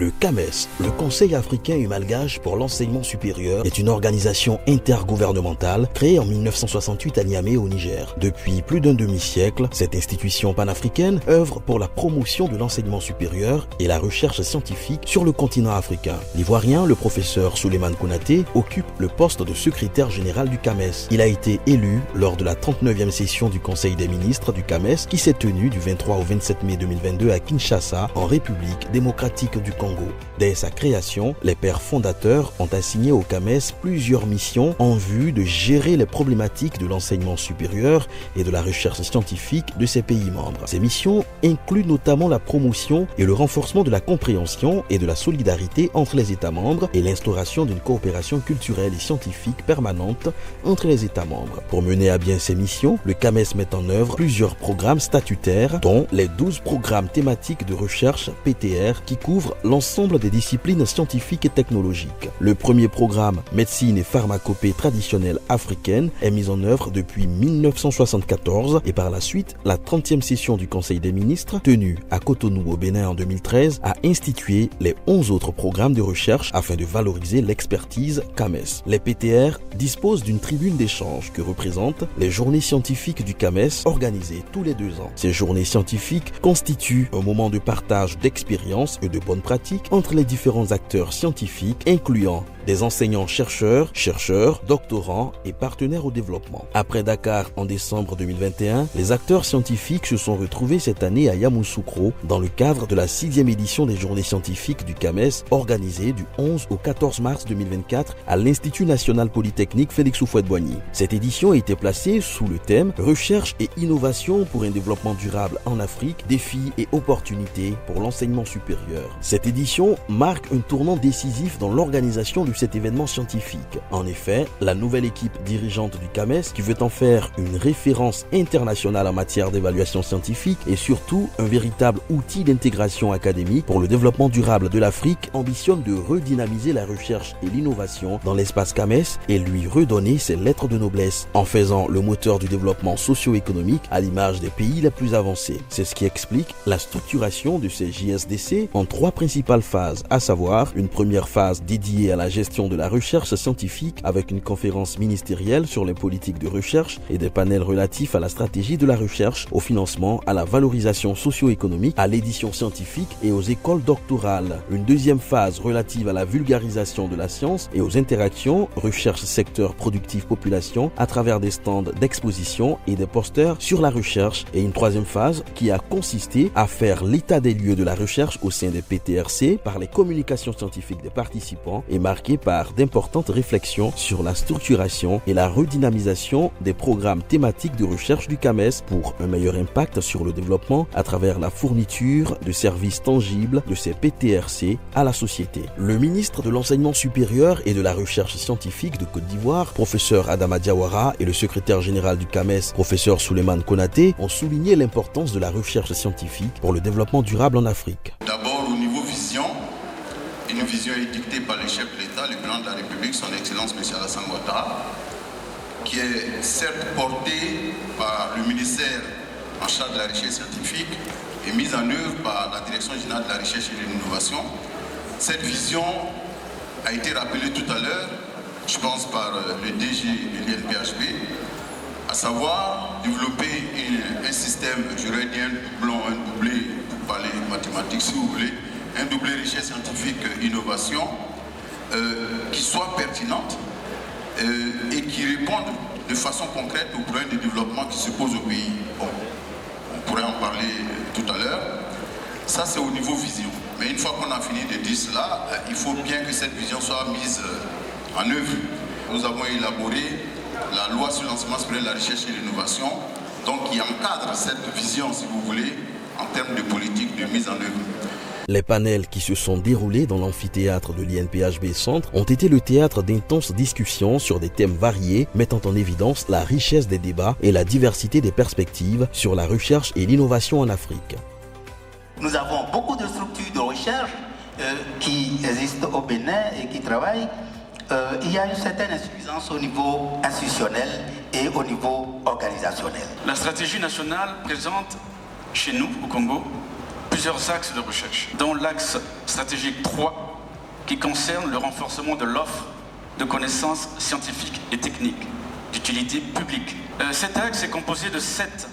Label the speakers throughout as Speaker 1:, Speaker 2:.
Speaker 1: Le CAMES, le Conseil africain et malgache pour l'enseignement supérieur, est une organisation intergouvernementale créée en 1968 à Niamey au Niger. Depuis plus d'un demi-siècle, cette institution panafricaine œuvre pour la promotion de l'enseignement supérieur et la recherche scientifique sur le continent africain. L'Ivoirien, le professeur Souleymane Konaté, occupe le poste de secrétaire général du CAMES. Il a été élu lors de la 39e session du Conseil des ministres du CAMES qui s'est tenue du 23 au 27 mai 2022 à Kinshasa, en République démocratique du Congo. Dès sa création, les pères fondateurs ont assigné au CAMES plusieurs missions en vue de gérer les problématiques de l'enseignement supérieur et de la recherche scientifique de ses pays membres. Ces missions incluent notamment la promotion et le renforcement de la compréhension et de la solidarité entre les États membres et l'instauration d'une coopération culturelle et scientifique permanente entre les États membres. Pour mener à bien ces missions, le CAMES met en œuvre plusieurs programmes statutaires, dont les 12 programmes thématiques de recherche PTR qui couvrent l'ensemble des disciplines scientifiques et technologiques. Le premier programme, médecine et pharmacopée traditionnelle africaine, est mis en œuvre depuis 1974 et par la suite, la 30e session du Conseil des ministres, tenue à Cotonou au Bénin en 2013, a institué les 11 autres programmes de recherche afin de valoriser l'expertise CAMES. Les PTR disposent d'une tribune d'échange que représentent les journées scientifiques du CAMES organisées tous les 2 ans. Ces journées scientifiques constituent un moment de partage d'expériences et de bonnes pratiques entre les différents acteurs scientifiques, incluant des enseignants-chercheurs, doctorants et partenaires au développement. Après Dakar en décembre 2021, les acteurs scientifiques se sont retrouvés cette année à Yamoussoukro dans le cadre de la 6e édition des journées scientifiques du CAMES organisée du 11 au 14 mars 2024 à l'Institut national polytechnique Félix Houphouët-Boigny. Cette édition a été placée sous le thème « Recherche et innovation pour un développement durable en Afrique, défis et opportunités pour l'enseignement supérieur ». Cette édition marque un tournant décisif dans l'organisation de cet événement scientifique. En effet, la nouvelle équipe dirigeante du CAMES, qui veut en faire une référence internationale en matière d'évaluation scientifique et surtout un véritable outil d'intégration académique pour le développement durable de l'Afrique, ambitionne de redynamiser la recherche et l'innovation dans l'espace CAMES et lui redonner ses lettres de noblesse en faisant le moteur du développement socio-économique à l'image des pays les plus avancés. C'est ce qui explique la structuration de ces JSDC en 3 principales phases, à savoir une première phase dédiée à la gestion de la recherche scientifique avec une conférence ministérielle sur les politiques de recherche et des panels relatifs à la stratégie de la recherche, au financement, à la valorisation socio-économique, à l'édition scientifique et aux écoles doctorales. Une deuxième phase relative à la vulgarisation de la science et aux interactions recherche secteur productif population à travers des stands d'exposition et des posters sur la recherche, et une troisième phase qui a consisté à faire l'état des lieux de la recherche au sein des PTRC par les communications scientifiques des participants et marquée par d'importantes réflexions sur la structuration et la redynamisation des programmes thématiques de recherche du CAMES pour un meilleur impact sur le développement à travers la fourniture de services tangibles de ces PTRC à la société. Le ministre de l'Enseignement supérieur et de la Recherche scientifique de Côte d'Ivoire, professeur Adama Diawara, et le secrétaire général du CAMES, professeur Souleymane Konaté, ont souligné l'importance de la recherche scientifique pour le développement durable en Afrique.
Speaker 2: D'abord, au niveau vision, une vision édictée par le chef de l'État, le président de la République, son Excellence M. Alassane Ouattara, qui est certes portée par le ministère en charge de la recherche scientifique et mise en œuvre par la Direction générale de la recherche et de l'innovation. Cette vision a été rappelée tout à l'heure, je pense par le DG de l'INPHB, à savoir développer un système, j'aurais dit un doublon, un doublé, pour parler mathématiques si vous voulez, un doublé recherche scientifique innovation qui soit pertinente et qui réponde de façon concrète aux problèmes de développement qui se posent au pays. Bon, on pourrait en parler tout à l'heure. Ça, c'est au niveau vision. Mais une fois qu'on a fini de dire cela, il faut bien que cette vision soit mise en œuvre. Nous avons élaboré la loi sur l'enseignement supérieur de la recherche et l'innovation, donc qui encadre cette vision, si vous voulez, en termes de politique de mise en œuvre.
Speaker 1: Les panels qui se sont déroulés dans l'amphithéâtre de l'INPHB Centre ont été le théâtre d'intenses discussions sur des thèmes variés, mettant en évidence la richesse des débats et la diversité des perspectives sur la recherche et l'innovation en Afrique.
Speaker 3: Nous avons beaucoup de structures de recherche qui existent au Bénin et qui travaillent. Il y a une certaine insuffisance au niveau institutionnel et au niveau organisationnel.
Speaker 4: La stratégie nationale présente chez nous, au Congo, plusieurs axes de recherche, dont l'axe stratégique 3 qui concerne le renforcement de l'offre de connaissances scientifiques et techniques d'utilité publique. Cet axe est composé de 7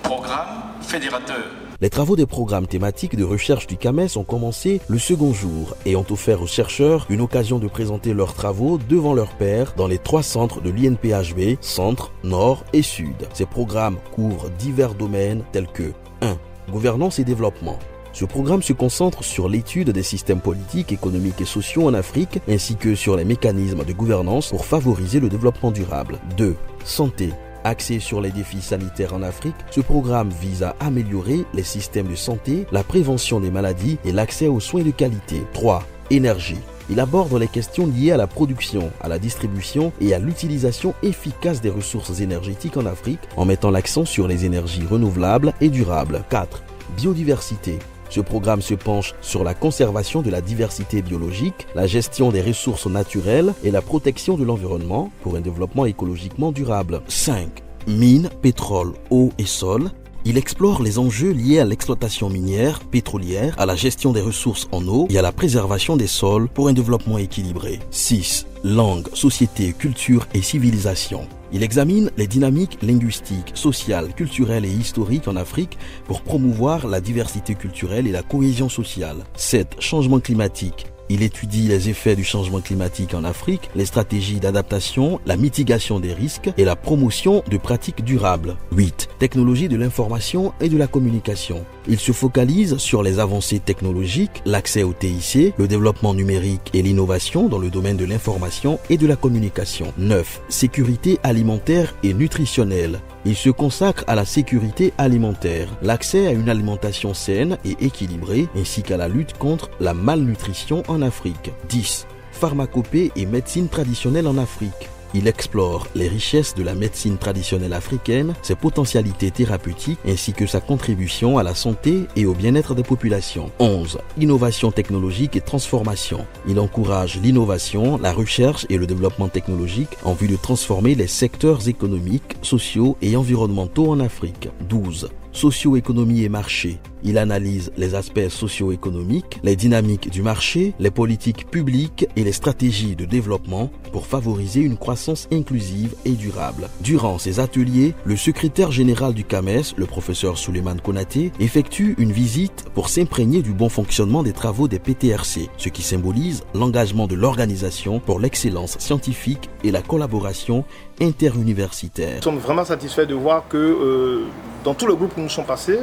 Speaker 4: programmes fédérateurs.
Speaker 1: Les travaux des programmes thématiques de recherche du CAMES ont commencé le second jour et ont offert aux chercheurs une occasion de présenter leurs travaux devant leurs pairs dans les 3 centres de l'INPHB, Centre, Nord et Sud. Ces programmes couvrent divers domaines tels que 1. Gouvernance et développement. Ce programme se concentre sur l'étude des systèmes politiques, économiques et sociaux en Afrique, ainsi que sur les mécanismes de gouvernance pour favoriser le développement durable. 2. Santé. Axé sur les défis sanitaires en Afrique, ce programme vise à améliorer les systèmes de santé, la prévention des maladies et l'accès aux soins de qualité. 3. Énergie. Il aborde les questions liées à la production, à la distribution et à l'utilisation efficace des ressources énergétiques en Afrique, en mettant l'accent sur les énergies renouvelables et durables. 4. Biodiversité. Ce programme se penche sur la conservation de la diversité biologique, la gestion des ressources naturelles et la protection de l'environnement pour un développement écologiquement durable. 5. Mines, pétrole, eau et sol. Il explore les enjeux liés à l'exploitation minière, pétrolière, à la gestion des ressources en eau et à la préservation des sols pour un développement équilibré. 6. Langue, société, culture et civilisation. Il examine les dynamiques linguistiques, sociales, culturelles et historiques en Afrique pour promouvoir la diversité culturelle et la cohésion sociale. 7. Changement climatique. Il étudie les effets du changement climatique en Afrique, les stratégies d'adaptation, la mitigation des risques et la promotion de pratiques durables. 8. Technologie de l'information et de la communication. Il se focalise sur les avancées technologiques, l'accès au TIC, le développement numérique et l'innovation dans le domaine de l'information et de la communication. 9. Sécurité alimentaire et nutritionnelle. Il se consacre à la sécurité alimentaire, l'accès à une alimentation saine et équilibrée, ainsi qu'à la lutte contre la malnutrition en Afrique. 10. Pharmacopée et médecine traditionnelle en Afrique. Il explore les richesses de la médecine traditionnelle africaine, ses potentialités thérapeutiques ainsi que sa contribution à la santé et au bien-être des populations. 11. Innovation technologique et transformation. Il encourage l'innovation, la recherche et le développement technologique en vue de transformer les secteurs économiques, sociaux et environnementaux en Afrique. 12. Socio-économie et marché. Il analyse les aspects socio-économiques, les dynamiques du marché, les politiques publiques et les stratégies de développement pour favoriser une croissance inclusive et durable. Durant ces ateliers, le secrétaire général du CAMES, le professeur Souleymane Konaté, effectue une visite pour s'imprégner du bon fonctionnement des travaux des PTRC, ce qui symbolise l'engagement de l'organisation pour l'excellence scientifique et la collaboration interuniversitaire.
Speaker 5: Nous sommes vraiment satisfaits de voir que dans tout le groupe où nous sommes passés,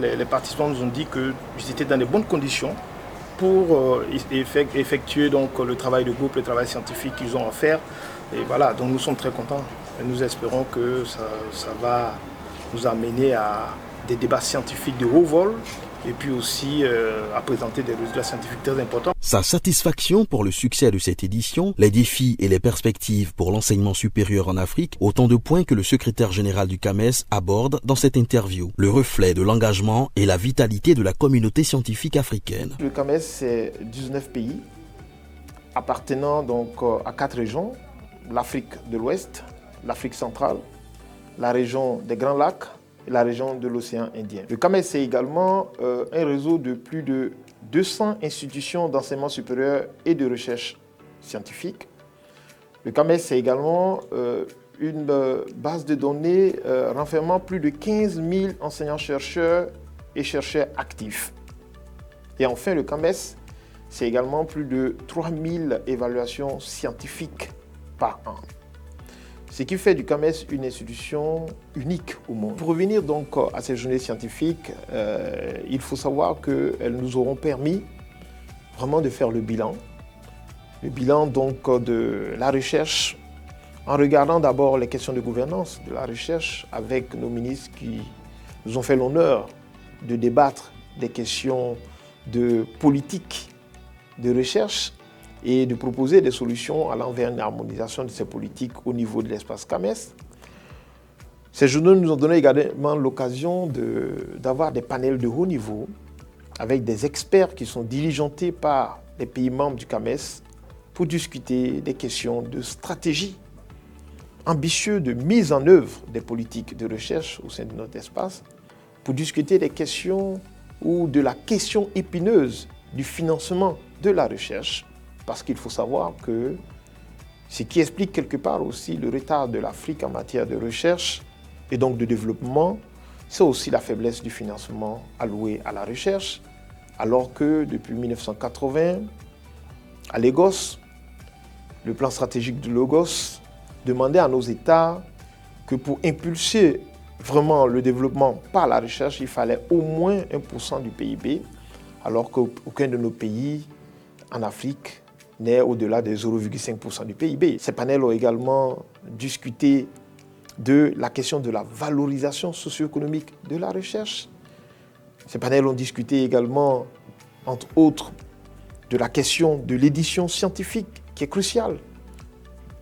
Speaker 5: les participants nous ont dit qu'ils étaient dans de bonnes conditions pour effectuer donc, le travail de groupe, le travail scientifique qu'ils ont à faire. Et voilà, donc nous sommes très contents et nous espérons que ça va nous amener à des débats scientifiques de haut vol et puis aussi à présenter des résultats scientifiques très importants.
Speaker 1: Sa satisfaction pour le succès de cette édition, les défis et les perspectives pour l'enseignement supérieur en Afrique, autant de points que le secrétaire général du CAMES aborde dans cette interview. Le reflet de l'engagement et la vitalité de la communauté scientifique africaine.
Speaker 5: Le CAMES, c'est 19 pays appartenant donc à 4 régions, l'Afrique de l'Ouest, l'Afrique centrale, la région des Grands Lacs, et la région de l'océan Indien. Le CAMES, c'est également un réseau de plus de 200 institutions d'enseignement supérieur et de recherche scientifique. Le CAMES, c'est également une base de données renfermant plus de 15 000 enseignants-chercheurs et chercheurs actifs. Et enfin, le CAMES, c'est également plus de 3 000 évaluations scientifiques par an. Ce qui fait du CAMES une institution unique au monde. Pour revenir donc à ces journées scientifiques, il faut savoir qu'elles nous auront permis vraiment de faire le bilan donc de la recherche, en regardant d'abord les questions de gouvernance de la recherche avec nos ministres qui nous ont fait l'honneur de débattre des questions de politique de recherche et de proposer des solutions allant vers une harmonisation de ces politiques au niveau de l'espace CAMES. Ces journées nous ont donné également l'occasion d'avoir des panels de haut niveau avec des experts qui sont diligentés par les pays membres du CAMES pour discuter des questions de stratégie ambitieuses de mise en œuvre des politiques de recherche au sein de notre espace, pour discuter des questions ou de la question épineuse du financement de la recherche, parce qu'il faut savoir que ce qui explique quelque part aussi le retard de l'Afrique en matière de recherche et donc de développement, c'est aussi la faiblesse du financement alloué à la recherche, alors que depuis 1980, à Lagos, le plan stratégique de Lagos demandait à nos États que pour impulser vraiment le développement par la recherche, il fallait au moins 1% du PIB, alors qu'aucun de nos pays en Afrique n'est au-delà des 0,5% du PIB. Ces panels ont également discuté de la question de la valorisation socio-économique de la recherche. Ces panels ont discuté également, entre autres, de la question de l'édition scientifique, qui est cruciale.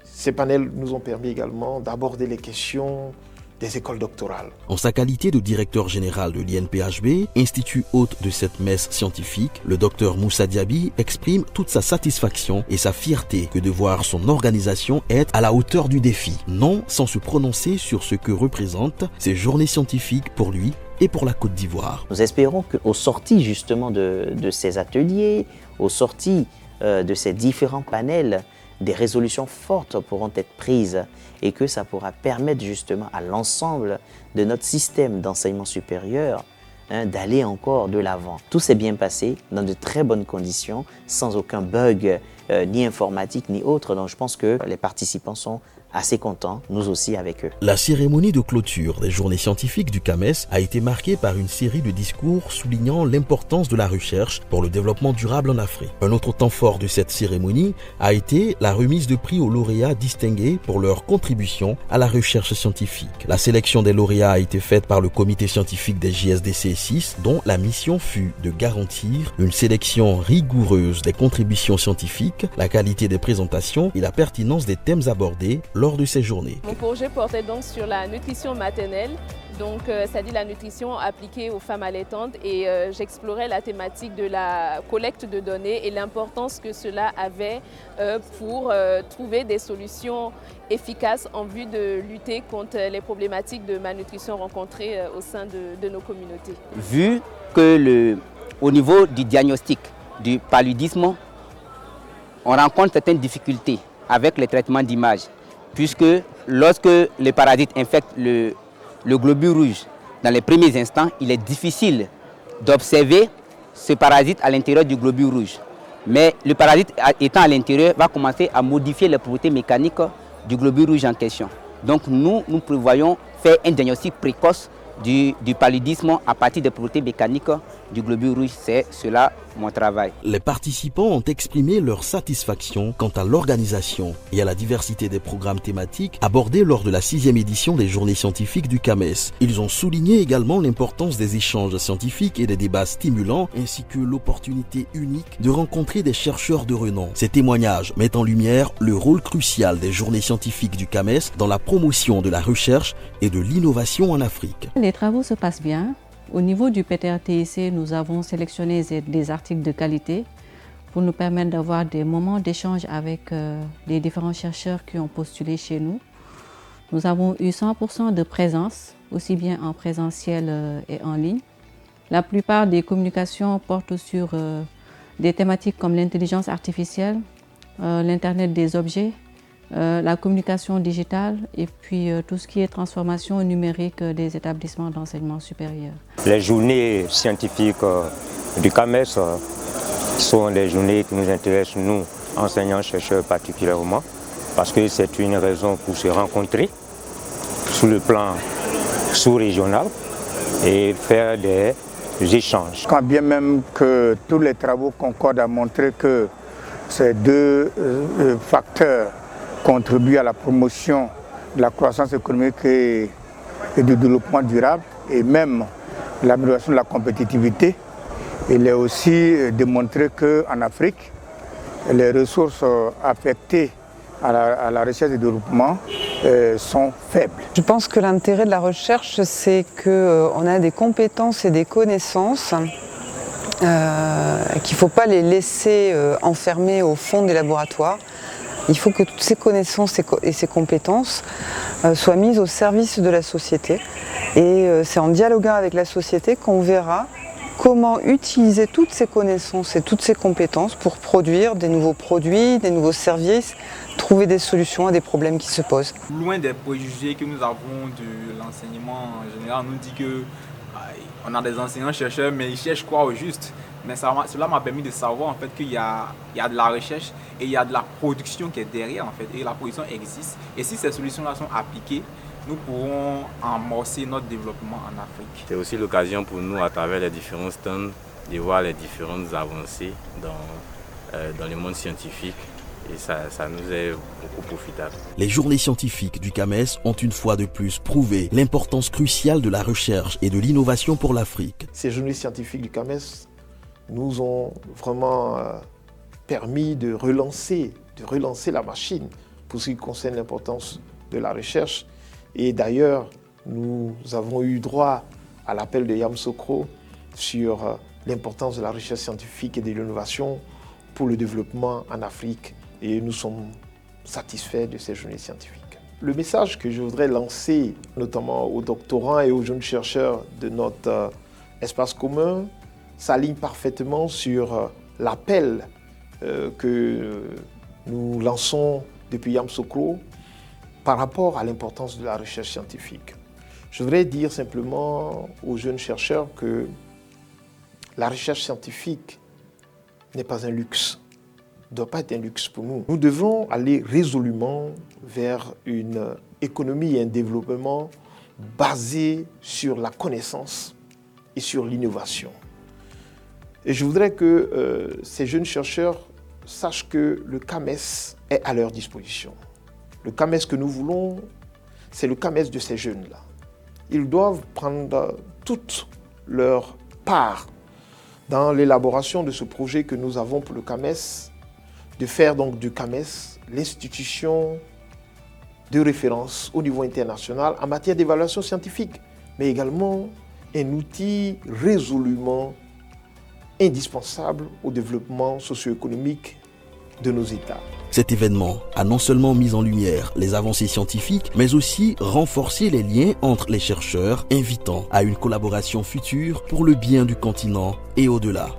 Speaker 5: Ces panels nous ont permis également d'aborder les questions des écoles doctorales.
Speaker 1: En sa qualité de directeur général de l'INPHB, institut hôte de cette messe scientifique, le docteur Moussa Diaby exprime toute sa satisfaction et sa fierté que de voir son organisation être à la hauteur du défi, non sans se prononcer sur ce que représentent ces journées scientifiques pour lui et pour la Côte d'Ivoire.
Speaker 6: Nous espérons qu'au sorti justement de ces ateliers, au sorti de ces différents panels, des résolutions fortes pourront être prises et que ça pourra permettre justement à l'ensemble de notre système d'enseignement supérieur d'aller encore de l'avant. Tout s'est bien passé dans de très bonnes conditions, sans aucun bug ni informatique ni autre. Donc je pense que les participants sont assez contents, nous aussi avec eux.
Speaker 1: La cérémonie de clôture des journées scientifiques du CAMES a été marquée par une série de discours soulignant l'importance de la recherche pour le développement durable en Afrique. Un autre temps fort de cette cérémonie a été la remise de prix aux lauréats distingués pour leur contribution à la recherche scientifique. La sélection des lauréats a été faite par le comité scientifique des JSDC 6, dont la mission fut de garantir une sélection rigoureuse des contributions scientifiques, la qualité des présentations et la pertinence des thèmes abordés lors de ces journées.
Speaker 7: Mon projet portait donc sur la nutrition maternelle, donc c'est-à-dire la nutrition appliquée aux femmes allaitantes, et j'explorais la thématique de la collecte de données et l'importance que cela avait pour trouver des solutions efficaces en vue de lutter contre les problématiques de malnutrition rencontrées au sein de nos communautés.
Speaker 8: Vu que au niveau du diagnostic du paludisme, on rencontre certaines difficultés avec les traitements d'image, puisque lorsque les parasites infectent le globule rouge, dans les premiers instants, il est difficile d'observer ce parasite à l'intérieur du globule rouge. Mais le parasite étant à l'intérieur va commencer à modifier les propriétés mécaniques du globule rouge en question. Donc nous prévoyons faire un diagnostic précoce du paludisme à partir des propriétés mécaniques du globule rouge. C'est cela mon travail.
Speaker 1: Les participants ont exprimé leur satisfaction quant à l'organisation et à la diversité des programmes thématiques abordés lors de la 6e édition des journées scientifiques du CAMES. Ils ont souligné également l'importance des échanges scientifiques et des débats stimulants, ainsi que l'opportunité unique de rencontrer des chercheurs de renom. Ces témoignages mettent en lumière le rôle crucial des journées scientifiques du CAMES dans la promotion de la recherche et de l'innovation en Afrique.
Speaker 9: Les travaux se passent bien. Au niveau du PTRTIC, nous avons sélectionné des articles de qualité pour nous permettre d'avoir des moments d'échange avec les différents chercheurs qui ont postulé chez nous. Nous avons eu 100% de présence, aussi bien en présentiel et en ligne. La plupart des communications portent sur des thématiques comme l'intelligence artificielle, l'Internet des objets, la communication digitale et puis tout ce qui est transformation numérique des établissements d'enseignement supérieur.
Speaker 10: Les journées scientifiques du CAMES sont des journées qui nous intéressent, nous, enseignants-chercheurs particulièrement, parce que c'est une raison pour se rencontrer sur le plan sous-régional et faire des échanges.
Speaker 11: Quand bien même que tous les travaux concordent à montrer que ces deux facteurs contribuent à la promotion de la croissance économique et du développement durable et même l'amélioration de la compétitivité. Il est aussi démontré qu'en Afrique, les ressources affectées à la recherche et au développement sont faibles.
Speaker 12: Je pense que l'intérêt de la recherche, c'est qu'on a des compétences et des connaissances qu'il ne faut pas les laisser enfermer au fond des laboratoires. Il faut que toutes ces connaissances et ces compétences soient mises au service de la société. Et c'est en dialoguant avec la société qu'on verra comment utiliser toutes ces connaissances et toutes ces compétences pour produire des nouveaux produits, des nouveaux services, trouver des solutions à des problèmes qui se posent.
Speaker 13: Loin des préjugés que nous avons de l'enseignement en général, on nous dit que on a des enseignants-chercheurs, mais ils cherchent quoi au juste? Mais cela m'a permis de savoir en fait qu'il y a de la recherche et il y a de la production qui est derrière en fait, et la production existe. Et si ces solutions-là sont appliquées, nous pourrons amorcer notre développement en Afrique.
Speaker 14: C'est aussi l'occasion pour nous, à travers les différents stands, de voir les différentes avancées dans le monde scientifique. Et ça nous est beaucoup profitable.
Speaker 1: Les journées scientifiques du CAMES ont une fois de plus prouvé l'importance cruciale de la recherche et de l'innovation pour l'Afrique.
Speaker 5: Ces journées scientifiques du CAMES nous ont vraiment permis de relancer la machine pour ce qui concerne l'importance de la recherche. Et d'ailleurs, nous avons eu droit à l'appel de Yamoussoukro sur l'importance de la recherche scientifique et de l'innovation pour le développement en Afrique. Et nous sommes satisfaits de ces journées scientifiques. Le message que je voudrais lancer, notamment aux doctorants et aux jeunes chercheurs de notre espace commun, s'aligne parfaitement sur l'appel que nous lançons depuis Yamoussoukro par rapport à l'importance de la recherche scientifique. Je voudrais dire simplement aux jeunes chercheurs que la recherche scientifique n'est pas un luxe. Ne doit pas être un luxe pour nous. Nous devons aller résolument vers une économie et un développement basé sur la connaissance et sur l'innovation. Et je voudrais que ces jeunes chercheurs sachent que le CAMES est à leur disposition. Le CAMES que nous voulons, c'est le CAMES de ces jeunes-là. Ils doivent prendre toute leur part dans l'élaboration de ce projet que nous avons pour le CAMES, de faire donc du CAMES l'institution de référence au niveau international en matière d'évaluation scientifique, mais également un outil résolument indispensable au développement socio-économique de nos États.
Speaker 1: Cet événement a non seulement mis en lumière les avancées scientifiques, mais aussi renforcé les liens entre les chercheurs, invitant à une collaboration future pour le bien du continent et au-delà.